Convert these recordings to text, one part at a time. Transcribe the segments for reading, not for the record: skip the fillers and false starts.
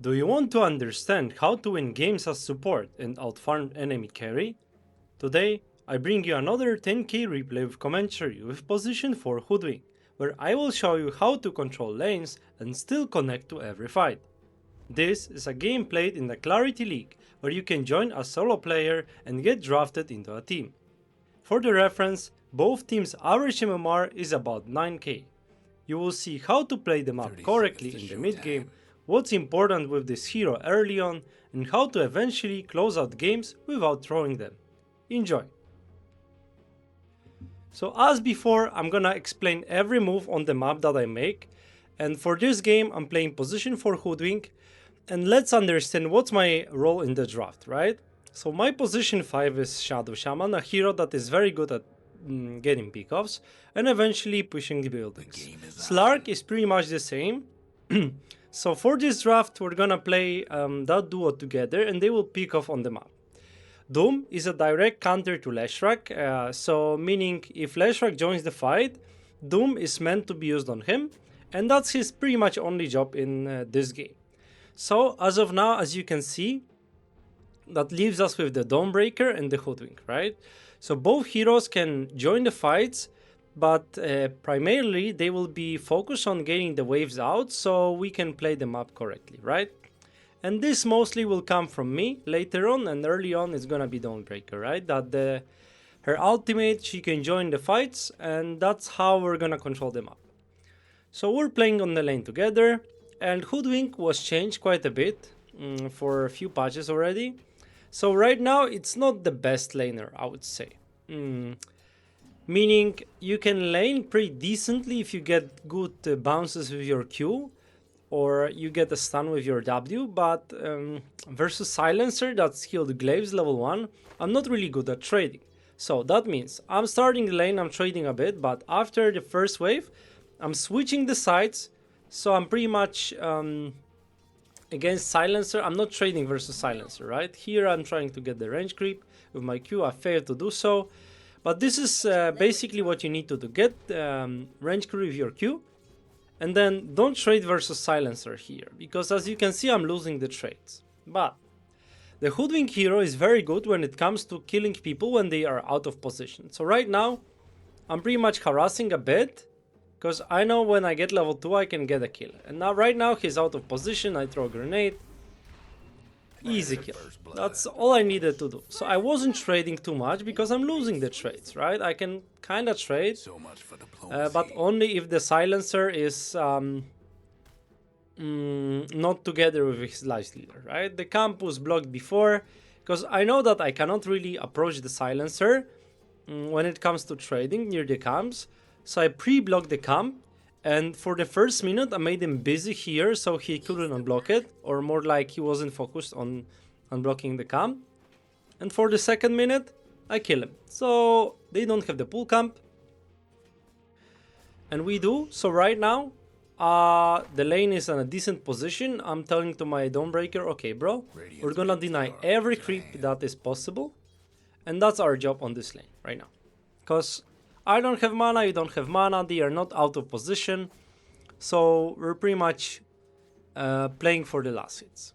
Do you want to understand how to win games as support and outfarm enemy carry? Today, I bring you another 10k replay with commentary with position for hoodwink, where I will show you how to control lanes and still connect to every fight. This is a game played in the Clarity League, where you can join as solo player and get drafted into a team. For the reference, both teams' average MMR is about 9k. You will see how to play the map correctly in the mid game, what's important with this hero early on, and how to eventually close out games without throwing them. Enjoy! So as before, I'm gonna explain every move on the map that I make, and for this game I'm playing position for hoodwink, and let's understand what's my role in the draft, right? So my position 5 is Shadow Shaman, a hero that is very good at getting pickoffs and eventually pushing the buildings. Slark is pretty much the same. So for this draft we're gonna play that duo together and they will pick off on the map. Doom is a direct counter to Leshrac, so meaning if Leshrac joins the fight, Doom is meant to be used on him, and that's his pretty much only job in this game. So as of now, as you can see, that leaves us with the Dawnbreaker and the Hoodwink, right? So both heroes can join the fights, but primarily they will be focused on getting the waves out so we can play them up correctly, right? And this mostly will come from me later on, and early on it's gonna be Dawnbreaker, right? That her ultimate, she can join the fights, and that's how we're gonna control them up. So we're playing on the lane together, and Hoodwink was changed quite a bit for a few patches already. So right now it's not the best laner, I would say. Meaning you can lane pretty decently if you get good bounces with your Q, or you get a stun with your W, but versus Silencer that skilled Glaives level 1, I'm not really good at trading. So that means I'm starting the lane, I'm trading a bit, but after the first wave, I'm switching the sides, so I'm pretty much against Silencer. I'm not trading versus Silencer, right? Here I'm trying to get the range creep with my Q, I failed to do so. But this is basically what you need to do, get range creep with your Q, and then don't trade versus Silencer here, because as you can see I'm losing the trades. But the Hoodwink hero is very good when it comes to killing people when they are out of position. So right now I'm pretty much harassing a bit, because I know when I get level 2 I can get a kill. And now right now he's out of position, I throw a grenade. Easy kill. That's all I needed to do. So I wasn't trading too much because I'm losing the trades, right? I can kinda trade, but only if the Silencer is not together with his life leader, right? The camp was blocked before, because I know that I cannot really approach the Silencer when it comes to trading near the camps. So I pre-blocked the camp, and for the first minute I made him busy here so he couldn't unblock it, or more like he wasn't focused on unblocking the camp. And for the second minute I kill him, so they don't have the pull camp, and we do. So right now the lane is in a decent position. I'm telling to my Dawnbreaker, okay bro, we're gonna deny every creep that is possible, and that's our job on this lane right now, because I don't have mana, you don't have mana, they are not out of position, so we're pretty much playing for the last hits.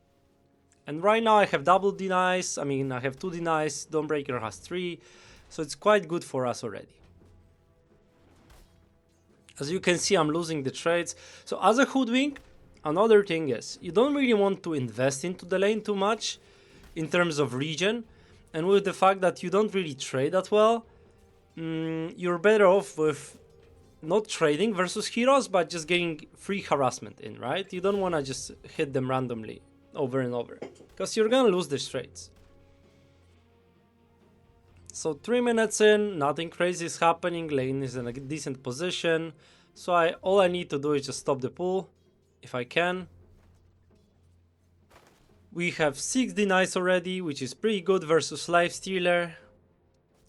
And right now I have double denies, I have 2 denies, Dawnbreaker has 3, so it's quite good for us already. As you can see, I'm losing the trades. So as a Hoodwink, another thing is, you don't really want to invest into the lane too much in terms of regen, and with the fact that you don't really trade that well, you're better off with not trading versus heroes, but just getting free harassment in, right? You don't want to just hit them randomly over and over, because you're gonna lose the trades. So 3 minutes in, nothing crazy is happening, lane is in a decent position, so all I need to do is just stop the pull, if I can. We have 6 denies already, which is pretty good versus Lifestealer.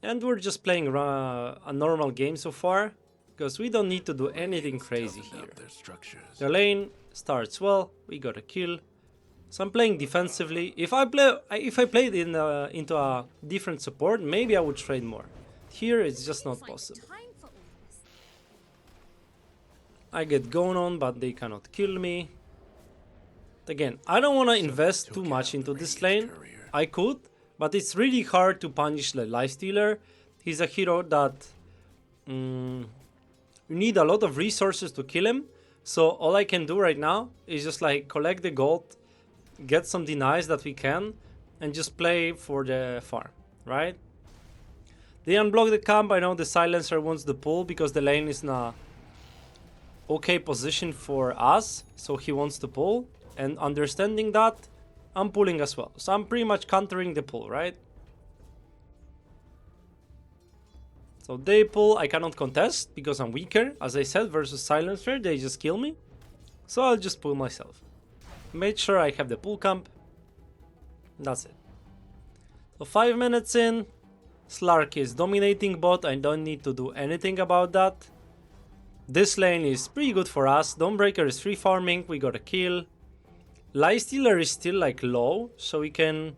And we're just playing a normal game so far, because we don't need to do anything crazy here. The lane starts well, we got a kill. So I'm playing defensively. If I played into a different support, maybe I would trade more. Here it's just not possible. I get going on, but they cannot kill me. Again, I don't want to invest too much into this lane. I could, but it's really hard to punish the lifestealer. He's a hero that you need a lot of resources to kill him. So all I can do right now is just like collect the gold, get some denies that we can, and just play for the farm, right? They unblock the camp. I know the silencer wants the pull because the lane is in a okay position for us, so he wants to pull. And understanding that, I'm pulling as well. So I'm pretty much countering the pull, right? So they pull, I cannot contest because I'm weaker, as I said, versus silencer, they just kill me. So I'll just pull myself. Made sure I have the pull camp. That's it. So 5 minutes in, Slark is dominating bot, I don't need to do anything about that. This lane is pretty good for us, Dawnbreaker is free farming, we got a kill. Lifestealer is still like low, so we can...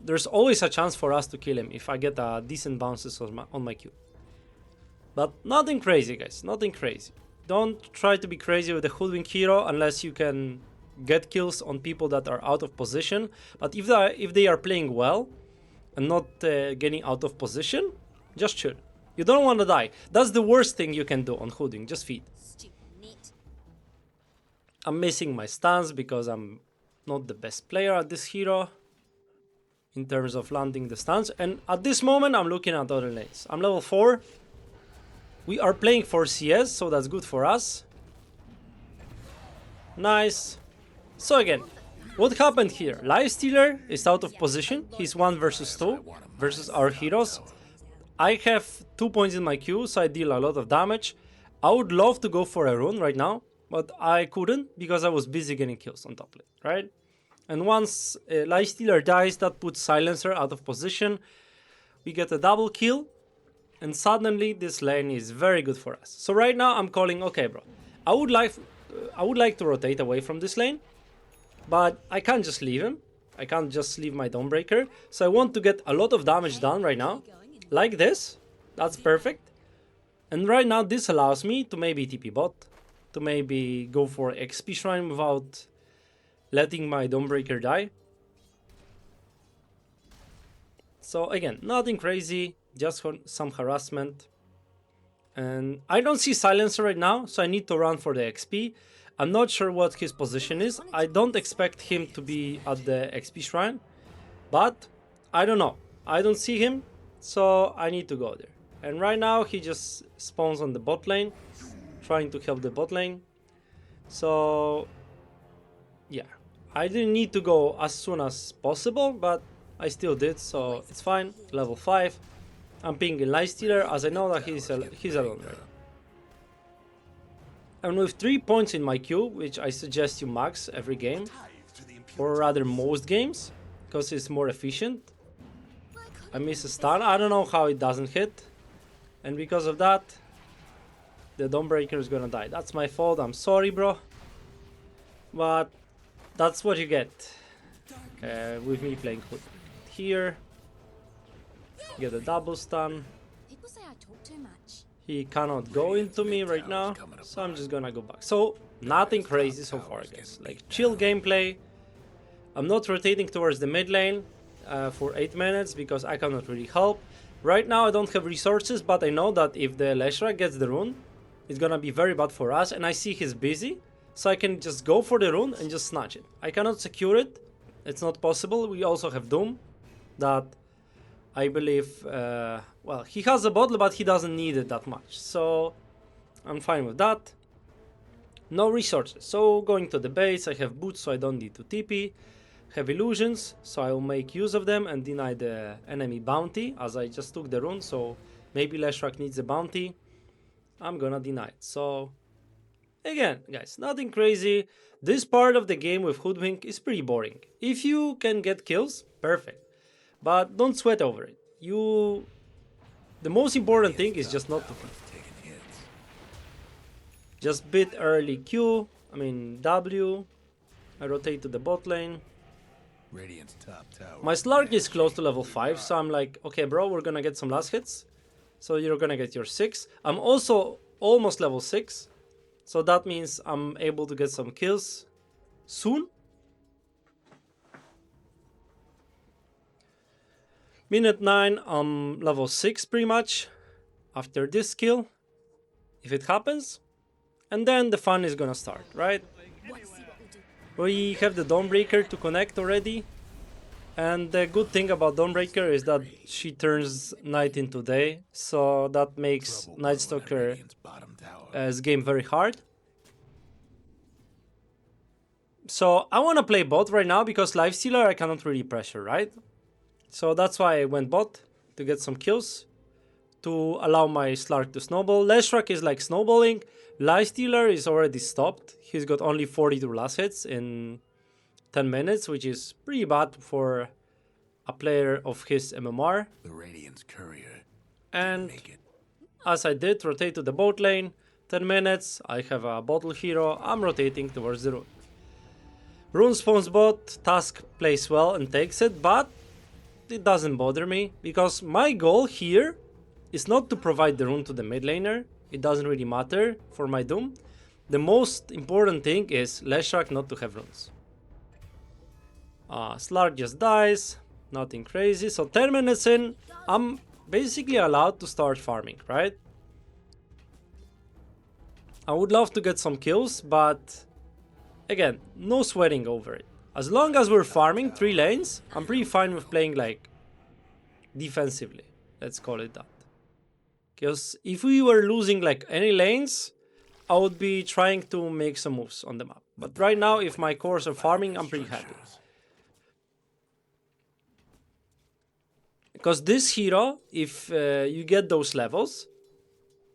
there's always a chance for us to kill him if I get decent bounces on my Q. But nothing crazy, guys, nothing crazy. Don't try to be crazy with the hoodwink hero unless you can get kills on people that are out of position. But if they are playing well and not getting out of position, just chill. You don't want to die. That's the worst thing you can do on hoodwink, just feed. I'm missing my stance because I'm not the best player at this hero in terms of landing the stance. And at this moment, I'm looking at other lanes. I'm level 4. We are playing for CS, so that's good for us. Nice. So again, what happened here? Lifestealer is out of position. He's 1 versus 2 versus our heroes. I have 2 points in my Q, so I deal a lot of damage. I would love to go for a rune right now, but I couldn't because I was busy getting kills on top lane, right? And once Lifestealer dies, that puts Silencer out of position. We get a double kill, and suddenly this lane is very good for us. So right now I'm calling, okay, bro, I would like to rotate away from this lane, but I can't just leave him. I can't just leave my Dawnbreaker. So I want to get a lot of damage done right now, like this. That's perfect. And right now this allows me to maybe TP bot, to maybe go for XP shrine without letting my Dawnbreaker die. So again, nothing crazy, just some harassment. And I don't see Silencer right now, so I need to run for the XP. I'm not sure what his position is. I don't expect him to be at the XP shrine, but I don't know. I don't see him, so I need to go there. And right now he just spawns on the bot lane, trying to help the bot lane. So yeah, I didn't need to go as soon as possible, but I still did, so it's fine. Level 5. I'm pinging Lifestealer as I know that he's alone right now. And with 3 points in my queue, which I suggest you max every game, or rather most games, because it's more efficient. I miss a stun, I don't know how it doesn't hit, and because of that, the Dawnbreaker is gonna die. That's my fault, I'm sorry, bro, but that's what you get with me playing Hood. Here, get a double stun. People say I talk too much. He cannot go into me right now, so I'm just gonna go back. So, nothing crazy so far, I guess. Like, chill gameplay. I'm not rotating towards the mid lane for 8 minutes because I cannot really help. Right now I don't have resources, but I know that if the Leshra gets the rune, it's gonna be very bad for us, and I see he's busy, so I can just go for the rune and just snatch it. I cannot secure it, it's not possible. We also have Doom, that I believe, well, he has a bottle, but he doesn't need it that much, so I'm fine with that. No resources, so going to the base, I have boots, so I don't need to TP. Have illusions, so I will make use of them and deny the enemy bounty, as I just took the rune, so maybe Leshrac needs a bounty. I'm gonna deny it. So again, guys, nothing crazy. This part of the game with Hoodwink is pretty boring. If you can get kills, perfect, but don't sweat over it. The most important thing is just not to feed. Just bit early Q, W. I rotate to the bot lane. My Slark is close to level 5, so I'm like, okay bro, we're gonna get some last hits. So you're gonna get your 6. I'm also almost level 6. So that means I'm able to get some kills soon. Minute 9, I'm level 6 pretty much after this kill, if it happens. And then the fun is gonna start, right? Want to see what we do? We have the Dawnbreaker to connect already. And the good thing about Dawnbreaker is that she turns night into day, so that makes Night Stalker's game very hard. So I want to play bot right now because Lifestealer I cannot really pressure, right? So that's why I went bot to get some kills, to allow my Slark to snowball. Leshrac is like snowballing. Lifestealer is already stopped. He's got only 42 last hits in 10 minutes, which is pretty bad for a player of his MMR. The Radiant's courier. And as I did, rotate to the bot lane. 10 minutes, I have a bottle hero. I'm rotating towards the rune. Rune spawns bot, Task plays well and takes it, but it doesn't bother me because my goal here is not to provide the rune to the mid laner. It doesn't really matter for my Doom. The most important thing is Leshrac not to have runes. Slark just dies, nothing crazy. So 10 minutes in, I'm basically allowed to start farming, right? I would love to get some kills, but again, no sweating over it. As long as we're farming 3 lanes, I'm pretty fine with playing like defensively. Let's call it that. Because if we were losing like any lanes, I would be trying to make some moves on the map. But right now, if my cores are farming, I'm pretty happy. Because this hero, if you get those levels,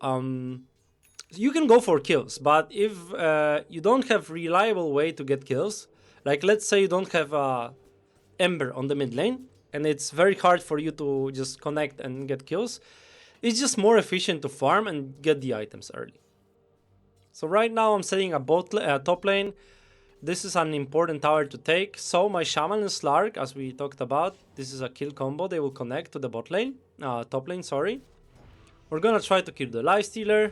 you can go for kills. But if you don't have reliable way to get kills, like let's say you don't have Ember on the mid lane, and it's very hard for you to just connect and get kills, it's just more efficient to farm and get the items early. So right now I'm setting a top lane. This is an important tower to take. So my Shaman and Slark, as we talked about, this is a kill combo. They will connect to the bot lane, top lane, sorry. We're gonna try to kill the Lifestealer.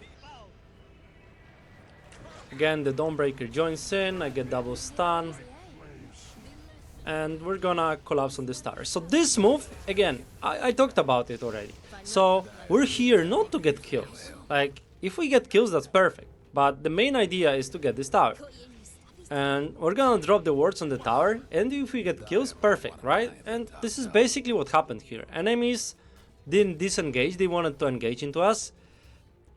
Again, the Dawnbreaker joins in, I get double stun. And we're gonna collapse on this tower. So this move, again, I talked about it already. So we're here not to get kills. Like, if we get kills, that's perfect. But the main idea is to get this tower. And we're gonna drop the wards on the tower, and if we get kills, perfect, right? And this is basically what happened here. Enemies didn't disengage, they wanted to engage into us.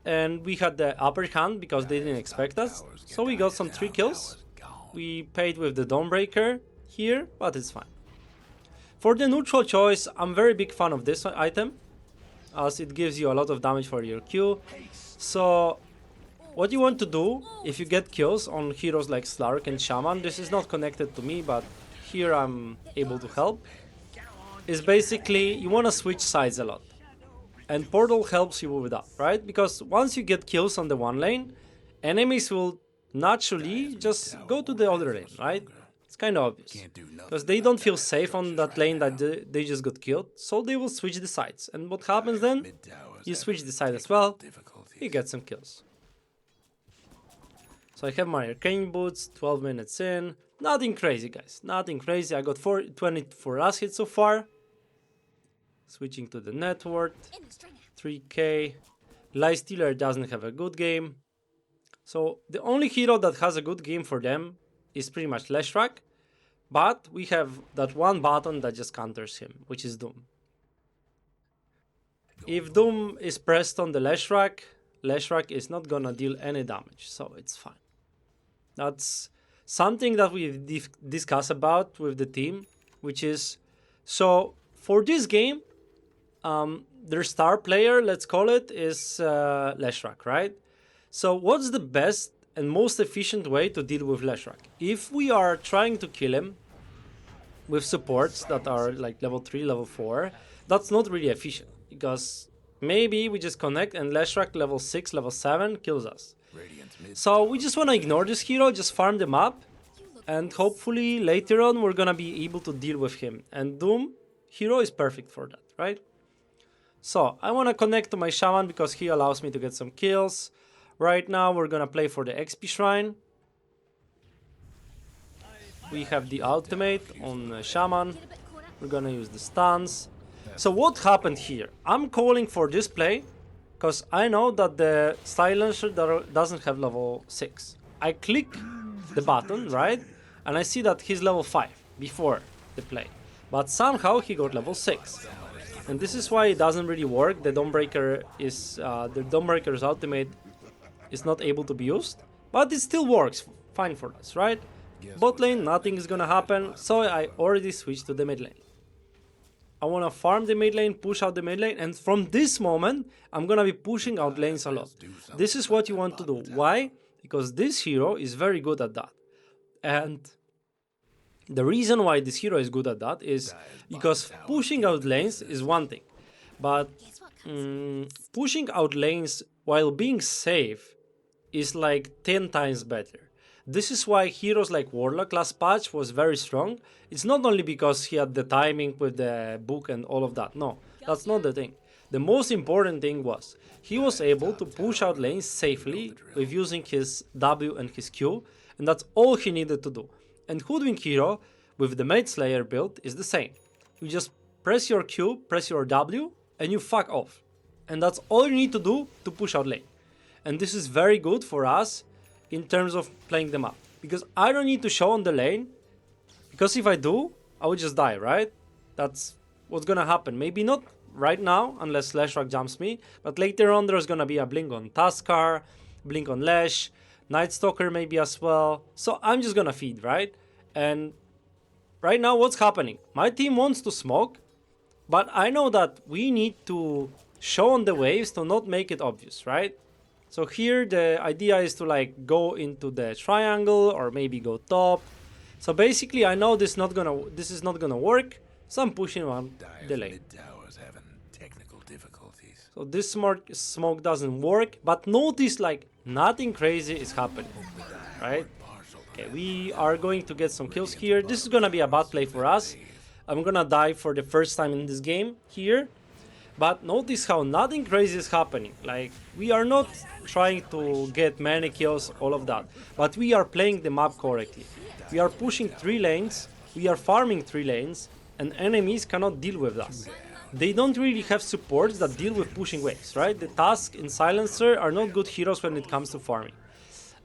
And we had the upper hand because they didn't expect us. So we got some 3 kills. We paid with the Dawnbreaker here, but it's fine. For the neutral choice, I'm very big fan of this item, as it gives you a lot of damage for your Q. So what you want to do if you get kills on heroes like Slark and Shaman, this is not connected to me, but here I'm able to help, is basically you want to switch sides a lot. And Portal helps you with that, right? Because once you get kills on the one lane, enemies will naturally just go to the other lane, right? It's kind of obvious. Because they don't feel safe on that lane that they just got killed, so they will switch the sides. And what happens then? You switch the side as well, you get some kills. So I have my arcane boots, 12 minutes in. Nothing crazy, guys. Nothing crazy. I got 24 last hits so far. Switching to the net worth. 3k. Lifestealer doesn't have a good game. So the only hero that has a good game for them is pretty much Leshrac. But we have that one button that just counters him, which is Doom. If Doom is pressed on the Leshrac, Leshrac is not gonna deal any damage, so it's fine. That's something that we discuss about with the team, which is, so for this game, their star player, let's call it, is Leshrac, right? So what's the best and most efficient way to deal with Leshrac? If we are trying to kill him with supports that are like level 3, level 4, that's not really efficient, because maybe we just connect and Leshrac level 6, level 7 kills us. So we just want to ignore this hero, just farm them up, and hopefully later on we're gonna be able to deal with him. And Doom hero is perfect for that, right? So I want to connect to my Shaman because he allows me to get some kills. Right now we're gonna play for the XP Shrine. We have the ultimate on Shaman. Get a bit caught up. We're gonna use the stuns. So what happened here? I'm calling for this play because I know that the silencer doesn't have level 6. I click the button, right? And I see that he's level 5 before the play. But somehow he got level 6. And this is why it doesn't really work. The Dawnbreaker's ultimate is not able to be used. But it still works fine for us, right? Bot lane, nothing is gonna happen, so I already switched to the mid lane. I wanna farm the mid lane, push out the mid lane, and from this moment, I'm gonna be pushing out lanes a lot. This is what you want to do. Why? Because this hero is very good at that. And the reason why this hero is good at that is because pushing out lanes is one thing, but Guess what comes pushing out lanes while being safe is like 10 times better. This is why heroes like Warlock last patch was very strong. It's not only because he had the timing with the book and all of that. No, that's not the thing. The most important thing was he was able to push out lanes safely with using his W and his Q, and that's all he needed to do. And Hoodwink hero with the Mage Slayer build is the same. You just press your Q, press your W, and you fuck off. And that's all you need to do to push out lane. And this is very good for us in terms of playing the map. Because I don't need to show on the lane. Because if I do, I would just die, right? That's what's gonna happen. Maybe not right now, unless Leshrac jumps me. But later on, there's gonna be a blink on Tuskar, blink on Lesh, Night Stalker maybe as well. So I'm just gonna feed, right? And right now, what's happening? My team wants to smoke. But I know that we need to show on the waves to not make it obvious, right? So here the idea is to like go into the triangle or maybe go top. So basically I know this is not gonna work, so I'm pushing on the lane. So this smoke doesn't work, but notice like nothing crazy is happening, right? Okay, we are going to get some kills here. This is gonna be a bad play for us. I'm gonna die for the first time in this game here. But notice how nothing crazy is happening. Like, we are not trying to get many kills, all of that. But we are playing the map correctly. We are pushing 3 lanes, we are farming 3 lanes, and enemies cannot deal with us. They don't really have supports that deal with pushing waves, right? The Tusk and Silencer are not good heroes when it comes to farming.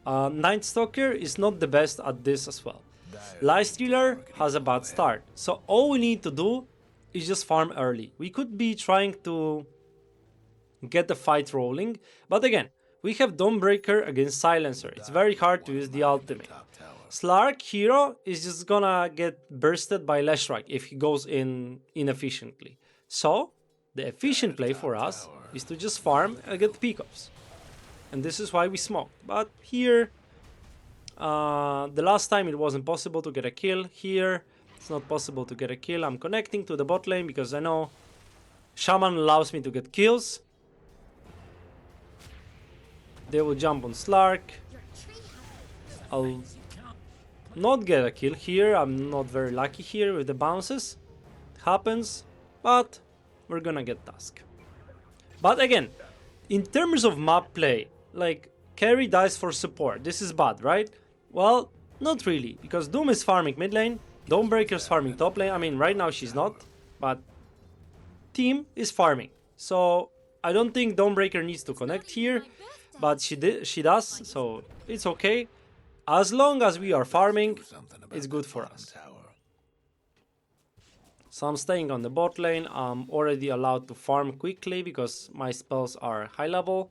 Night Stalker is not the best at this as well. Lifestealer has a bad start. So all we need to do is just farm early. We could be trying to get the fight rolling, but again, we have Dawnbreaker against Silencer. It's very hard to use the ultimate. Slark hero is just gonna get bursted by Leshrac if he goes in inefficiently. So, the efficient play for us is to just farm and get pickups. And this is why we smoked. But here, the last time it wasn't possible to get a kill. Here, it's not possible to get a kill. I'm connecting to the bot lane because I know Shaman allows me to get kills. They will jump on Slark. I'll not get a kill here. I'm not very lucky here with the bounces. It happens, but we're gonna get Tusk. But again, in terms of map play, like carry dies for support. This is bad, right? Well, not really, because Doom is farming mid lane. Dawnbreaker's farming top lane. I mean, right now she's not, but team is farming. So I don't think Dawnbreaker needs to connect here, but she does, so it's okay. As long as we are farming, it's good for us. So I'm staying on the bot lane. I'm already allowed to farm quickly because my spells are high level.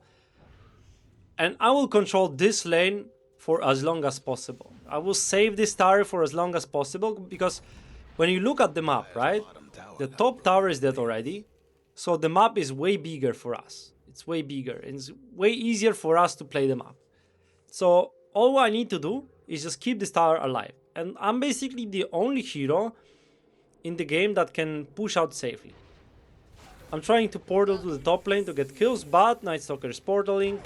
And I will control this lane for as long as possible. I will save this tower for as long as possible because when you look at the map, right? The top tower is dead already. So the map is way bigger for us. It's way bigger and it's way easier for us to play the map. So all I need to do is just keep this tower alive. And I'm basically the only hero in the game that can push out safely. I'm trying to portal to the top lane to get kills, but Night Stalker is portaling.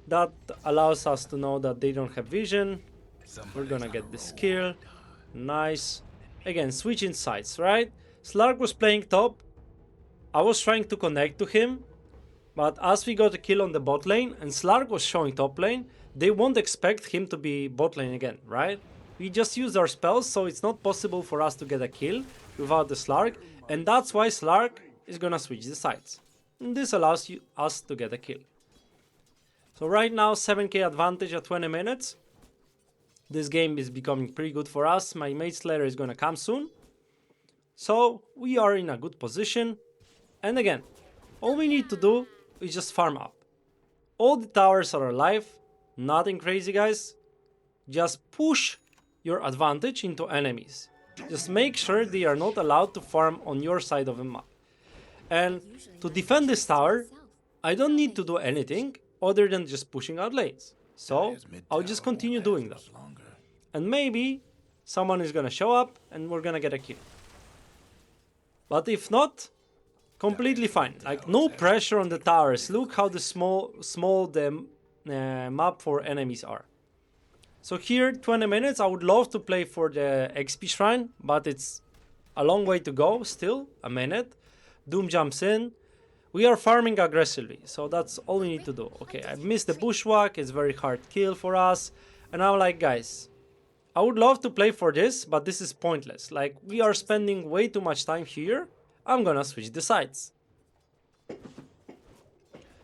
That allows us to know that they don't have vision. We're gonna get this kill. Nice. Again, switching sides, right? Slark was playing top. I was trying to connect to him, But as we got a kill on the bot lane and Slark was showing top lane, they won't expect him to be bot lane again, right? We just used our spells, so it's not possible for us to get a kill without the Slark, and that's why Slark is gonna switch the sides. And this allows us to get a kill. So right now 7k advantage at 20 minutes. This game is becoming pretty good for us. My Mage Slayer is gonna come soon. So we are in a good position. And again, all we need to do is just farm up. All the towers are alive. Nothing crazy, guys. Just push your advantage into enemies. Just make sure they are not allowed to farm on your side of the map. And to defend this tower, I don't need to do anything other than just pushing out lanes. So I'll just continue doing that. And maybe someone is gonna show up and we're gonna get a kill. But if not, completely fine. Like, no pressure on the towers. Look how the small the map for enemies are. So here, 20 minutes. I would love to play for the XP shrine, but it's a long way to go still. A minute. Doom jumps in. We are farming aggressively, so that's all we need to do. Okay, I missed the bushwhack. It's very hard kill for us. And I'm like, guys, I would love to play for this, but this is pointless. Like, we are spending way too much time here. I'm gonna switch the sides.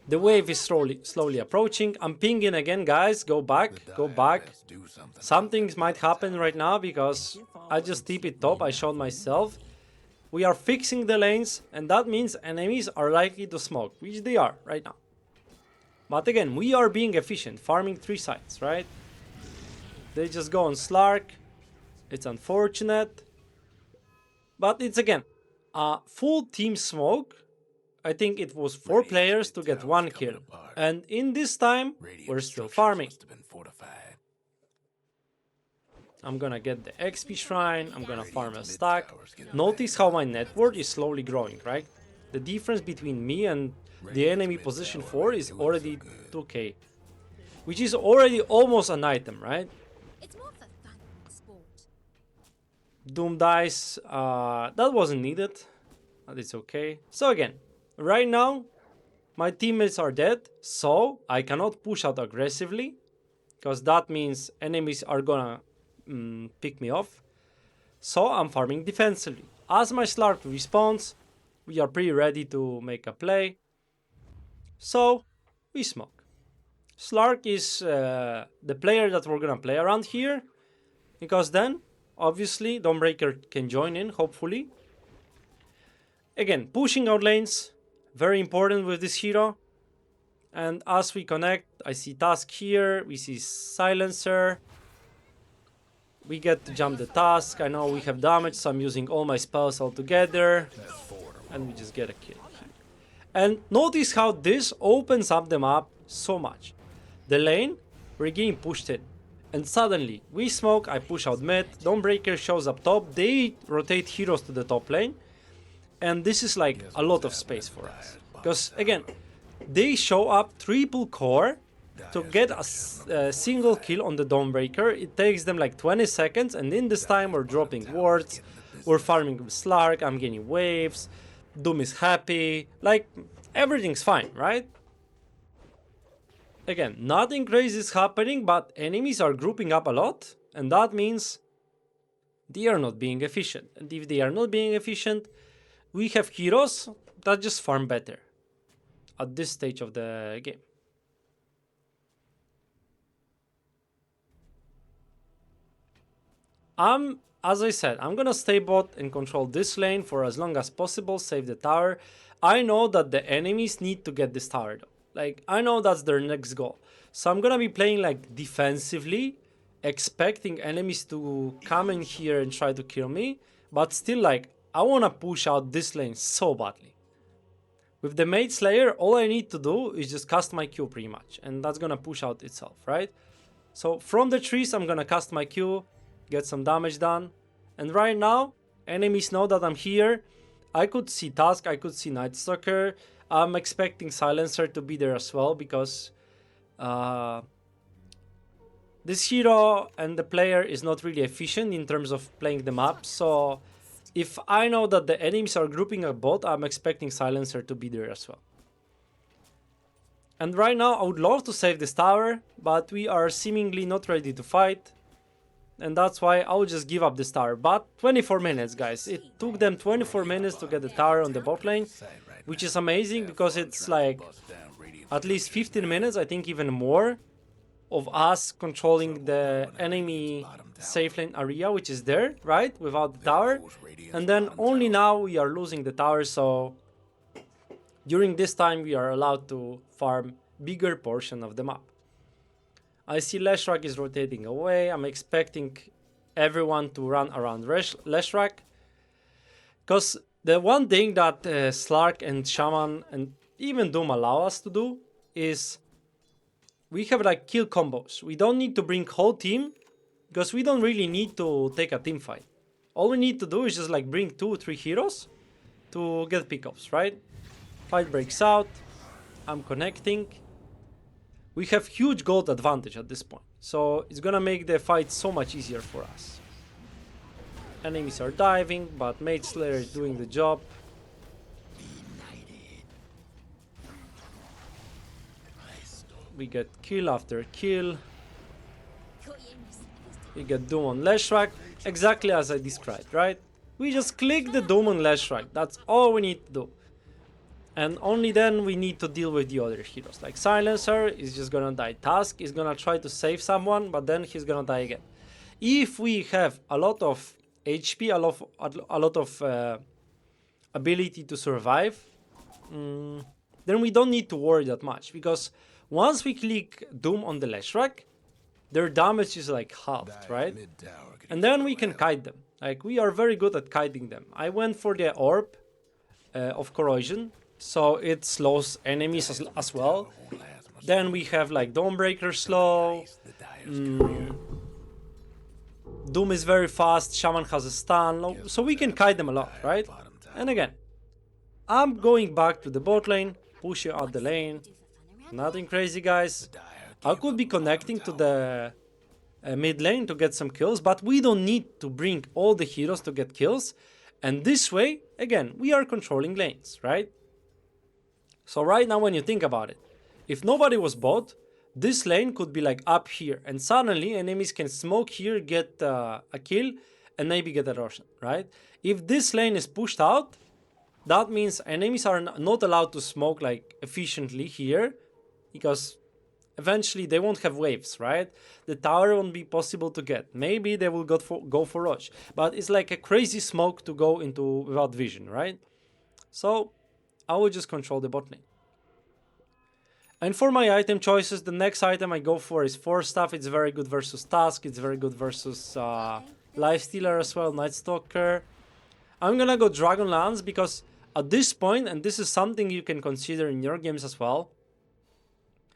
The wave is slowly approaching. I'm pinging again, guys. Go back, go back. Something might happen right now because I just TP it top. I showed myself. We are fixing the lanes, and that means enemies are likely to smoke, which they are right now. But again, we are being efficient, farming 3 sides, right? They just go on Slark. It's unfortunate. But it's again, a full team smoke. I think it was 4 players to get 1 kill. And in this time, we're still farming. I'm gonna get the XP shrine, I'm gonna farm a stack. Notice how my net worth is slowly growing, right? The difference between me and the enemy position 4 is already 2k. Which is already almost an item, right? It's more for fun sport. Doom dice, that wasn't needed, but it's okay. So again, right now, my teammates are dead, so I cannot push out aggressively, because that means enemies are gonna pick me off. So I'm farming defensively. As my Slark respawns, we are pretty ready to make a play. So we smoke. Slark is the player that we're gonna play around here, because then obviously Dawnbreaker can join in, hopefully. Again, pushing out lanes, very important with this hero. And as we connect, I see Task here, we see Silencer. We get to jump the Task. I know we have damage, so I'm using all my spells all together. And we just get a kill. And notice how this opens up the map so much. The lane, we're getting pushed in. And suddenly, we smoke, I push out mid, Dawnbreaker shows up top, they rotate heroes to the top lane. And this is like a lot of space for us. Because again, they show up triple core to get a single kill on the Dawnbreaker. It takes them like 20 seconds, and in this time we're dropping wards, we're farming with Slark, I'm getting waves, Doom is happy, like everything's fine, right? Again, nothing crazy is happening, but enemies are grouping up a lot, and that means they are not being efficient. And if they are not being efficient, we have heroes that just farm better at this stage of the game. As I said, I'm gonna stay bot and control this lane for as long as possible, save the tower. I know that the enemies need to get this tower though. Like, I know that's their next goal. So I'm gonna be playing like defensively, expecting enemies to come in here and try to kill me. But still, like, I wanna push out this lane so badly. With the Mage Slayer, all I need to do is just cast my Q pretty much. And that's gonna push out itself, right? So from the trees, I'm gonna cast my Q, get some damage done. And right now, enemies know that I'm here. I could see Task, I could see Night Stalker. I'm expecting Silencer to be there as well, because this hero and the player is not really efficient in terms of playing the map. So if I know that the enemies are grouping a bot, I'm expecting Silencer to be there as well. And right now I would love to save this tower, but we are seemingly not ready to fight. And that's why I'll just give up this tower. But 24 minutes, guys. It took them 24 minutes to get the tower on the bot lane, which is amazing because it's like at least 15 minutes, I think even more, of us controlling the enemy safe lane area, which is there, right, without the tower. And then only now we are losing the tower, so during this time we are allowed to farm bigger portion of the map. I see Leshrac is rotating away. I'm expecting everyone to run around Leshrac, because the one thing that Slark and Shaman and even Doom allow us to do is we have like kill combos. We don't need to bring whole team because we don't really need to take a team fight. All we need to do is just like bring 2 or 3 heroes to get pickups, right? Fight breaks out. I'm connecting. We have huge gold advantage at this point, so it's gonna make the fight so much easier for us. Enemies are diving, but Mage Slayer is doing the job. We get kill after kill. We get Doom on Leshrac, exactly as I described, right? We just click the Doom on Leshrac, that's all we need to do. And only then we need to deal with the other heroes. Like Silencer is just gonna die. Tusk is gonna try to save someone, but then he's gonna die again. If we have a lot of HP, a lot of ability to survive, then we don't need to worry that much. Because once we click Doom on the Leshrac, their damage is like halved, right? And then we can kite them. Like, we are very good at kiting them. I went for the Orb of Corrosion, so it slows enemies as well. Then we have like Dawnbreaker slow. Doom is very fast, Shaman has a stun, so we can kite them a lot, right? And again, I'm going back to the bot lane, push out the lane. Nothing crazy, guys. I could be connecting to the mid lane to get some kills, but we don't need to bring all the heroes to get kills. And this way, again, we are controlling lanes, right? So right now when you think about it, if nobody was bot, this lane could be like up here, and suddenly enemies can smoke here, get a kill, and maybe get a Roshan, right? If this lane is pushed out, that means enemies are not allowed to smoke like efficiently here, because eventually they won't have waves, right? The tower won't be possible to get. Maybe they will go for rush, but it's like a crazy smoke to go into without vision, right? So I will just control the bot lane. And for my item choices, the next item I go for is Force Staff. It's very good versus Tusk. It's very good versus Lifestealer as well, Night Stalker. I'm gonna go Dragon Lance because at this point, and this is something you can consider in your games as well,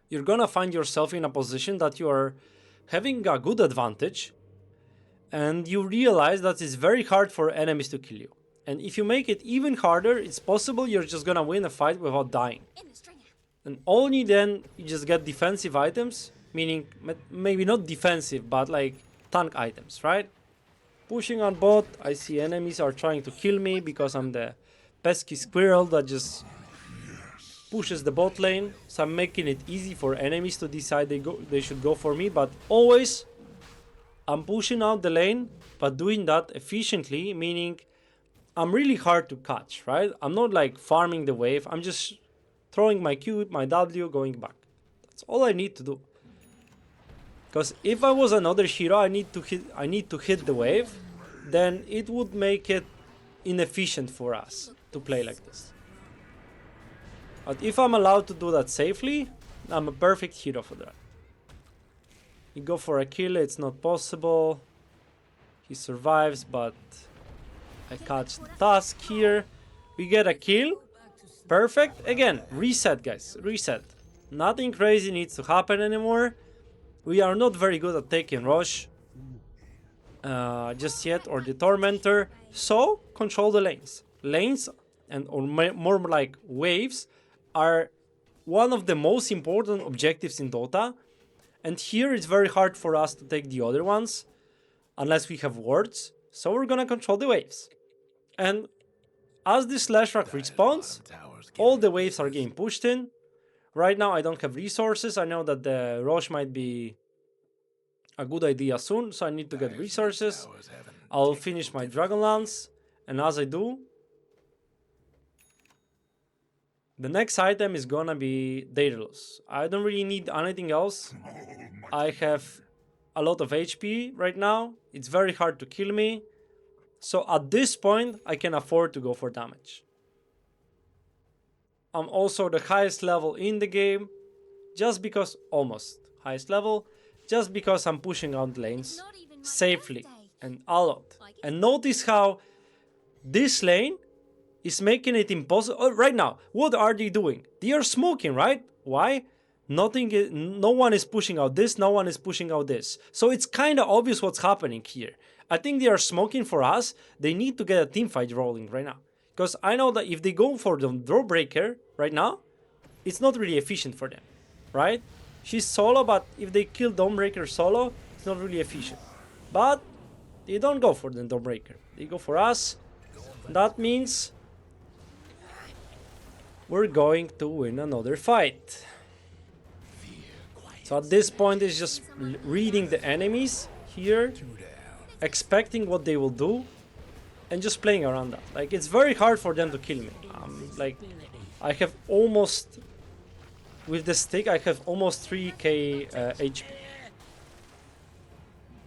you're gonna find yourself in a position that you are having a good advantage, and you realize that it's very hard for enemies to kill you. And if you make it even harder, it's possible you're just gonna win a fight without dying. And only then you just get defensive items, meaning maybe not defensive, but like tank items, right? Pushing on bot, I see enemies are trying to kill me because I'm the pesky squirrel that just pushes the bot lane. So I'm making it easy for enemies to decide they should go for me, but always I'm pushing out the lane, but doing that efficiently, meaning I'm really hard to catch, right? I'm not like farming the wave, I'm just throwing my Q, my W, going back. That's all I need to do. Because if I was another hero, I need to hit the wave, then it would make it inefficient for us to play like this. But if I'm allowed to do that safely, I'm a perfect hero for that. You go for a kill, it's not possible. He survives, but I catch the Tusk here. We get a kill. Perfect. Again, reset, guys. Reset. Nothing crazy needs to happen anymore. We are not very good at taking rush just yet, or the Tormentor. So, control the lanes. Lanes, and or more like waves, are one of the most important objectives in Dota. And here it's very hard for us to take the other ones, unless we have wards. So we're gonna control the waves. And as this Leshrac respawns, all the waves are getting pushed in. Right now I don't have resources. I know that the Roche might be a good idea soon, so I need to get resources. I'll finish my Dragonlance, and as I do, the next item is gonna be Daedalus. I don't really need anything else. I have a lot of HP right now. It's very hard to kill me. So at this point, I can afford to go for damage. I'm also the highest level in the game, just because, almost highest level, just because I'm pushing out lanes safely and a lot. And notice how this lane is making it impossible. Oh, right now, what are they doing? They are smoking, right? Why? No one is pushing out this, no one is pushing out this. So it's kind of obvious what's happening here. I think they are smoking for us. They need to get a team fight rolling right now. Because I know that if they go for the Drawbreaker right now, it's not really efficient for them, right? She's solo, but if they kill Dawnbreaker solo, it's not really efficient. But they don't go for the Dawnbreaker. They go for us. That means we're going to win another fight. So at this point, it's just reading the enemies here, expecting what they will do, and just playing around that. Like, it's very hard for them to kill me. Like, I have almost, with the stick, I have almost 3k HP.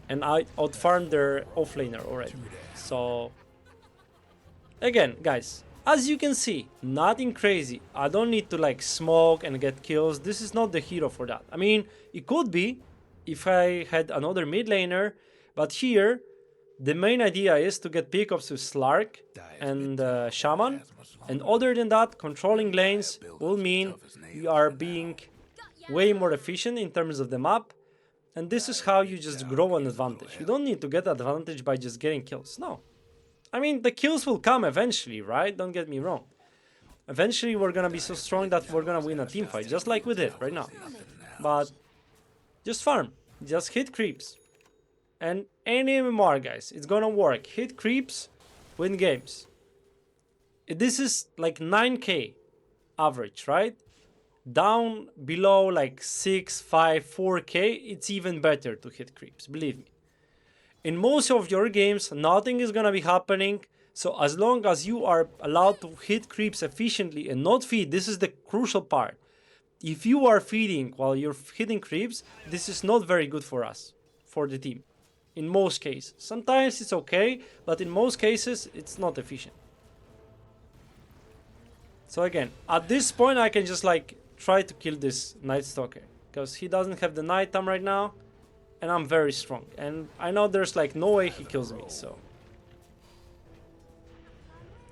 And I outfarmed their offlaner already. So, again, guys, as you can see, nothing crazy. I don't need to like smoke and get kills. This is not the hero for that. I mean, it could be if I had another mid laner, but here the main idea is to get pickups with Slark and Shaman. And other than that, controlling lanes will mean we are being way more efficient in terms of the map. And this is how you just grow an advantage. You don't need to get advantage by just getting kills. No. I mean, the kills will come eventually, right? Don't get me wrong. Eventually, we're gonna be so strong that we're gonna win a team fight, just like we did right now. But just farm. Just hit creeps. And any MMR, guys, it's gonna work. Hit creeps, win games. This is like 9k average, right? Down below like 6, 5, 4k, it's even better to hit creeps, believe me. In most of your games, nothing is gonna be happening, so as long as you are allowed to hit creeps efficiently and not feed, this is the crucial part. If you are feeding while you're hitting creeps, this is not very good for us, for the team. In most cases. Sometimes it's okay, but in most cases, it's not efficient. So again, at this point, I can just like try to kill this Night Stalker, because he doesn't have the nighttime right now. And I'm very strong. And I know there's like no way he kills me, so.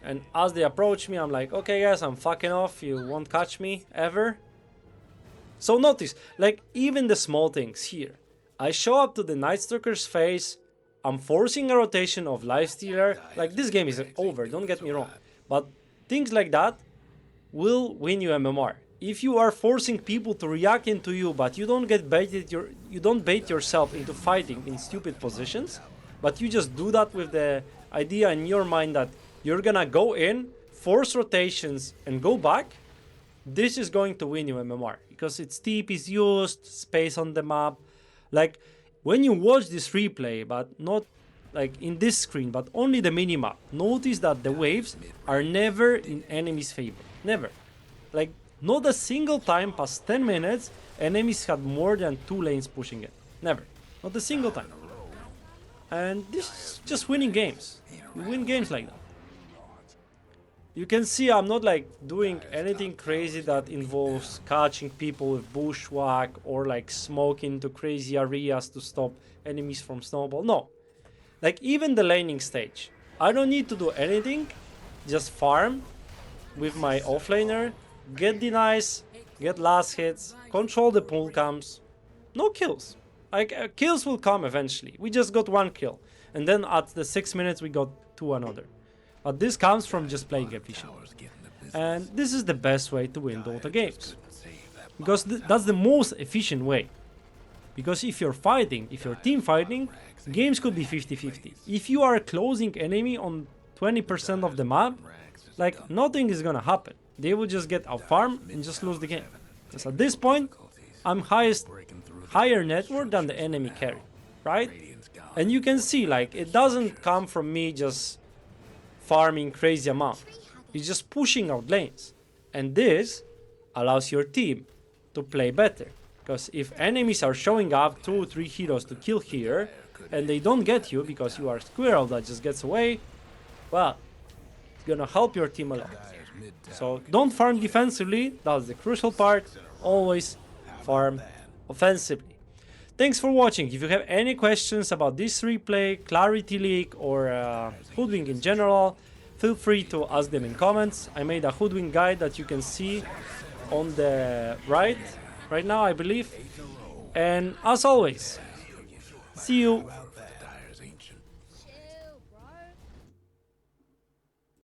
And as they approach me, I'm like, okay guys, I'm fucking off. You won't catch me, ever. So notice, like even the small things here. I show up to the Night Stalker's face. I'm forcing a rotation of Lifestealer. Like this game is over, don't get me wrong. But things like that will win you MMR. If you are forcing people to react into you, but you don't get baited, you don't bait yourself into fighting in stupid positions, but you just do that with the idea in your mind that you're gonna go in, force rotations, and go back, this is going to win you MMR. Because its TP is used, space on the map. Like, when you watch this replay, but not like in this screen, but only the minimap, notice that the waves are never in enemy's favor. Never. Like, not a single time past 10 minutes, enemies had more than 2 lanes pushing it. Never. Not a single time. And this is just winning games. You win games like that. You can see I'm not like doing anything crazy that involves catching people with bushwhack or like smoke into crazy areas to stop enemies from snowball. No. Like even the laning stage. I don't need to do anything. Just farm with my offlaner. Get denies, get last hits, control the pull camps. No kills. Like kills will come eventually. We just got 1 kill. And then at the 6 minutes we got 2 another. But this comes from just playing efficiently. And this is the best way to win Dota games. Because that's the most efficient way. Because if you're fighting, if you're team fighting, games could be 50-50. If you are closing enemy on 20% of the map, like nothing is gonna happen. They will just get outfarmed and just lose the game. Because at this point, I'm higher net worth than the enemy carry, right? And you can see, like, it doesn't come from me just farming crazy amount. It's just pushing out lanes. And this allows your team to play better. Because if enemies are showing up 2 or 3 heroes to kill here, and they don't get you because you are a squirrel that just gets away, well, it's gonna help your team a lot. So don't farm defensively, that's the crucial part. Always farm offensively. Thanks for watching. If you have any questions about this replay, Clarity League, or Hoodwink in general, feel free to ask them in comments. I made a Hoodwink guide that you can see on the right now, I believe. And as always, see you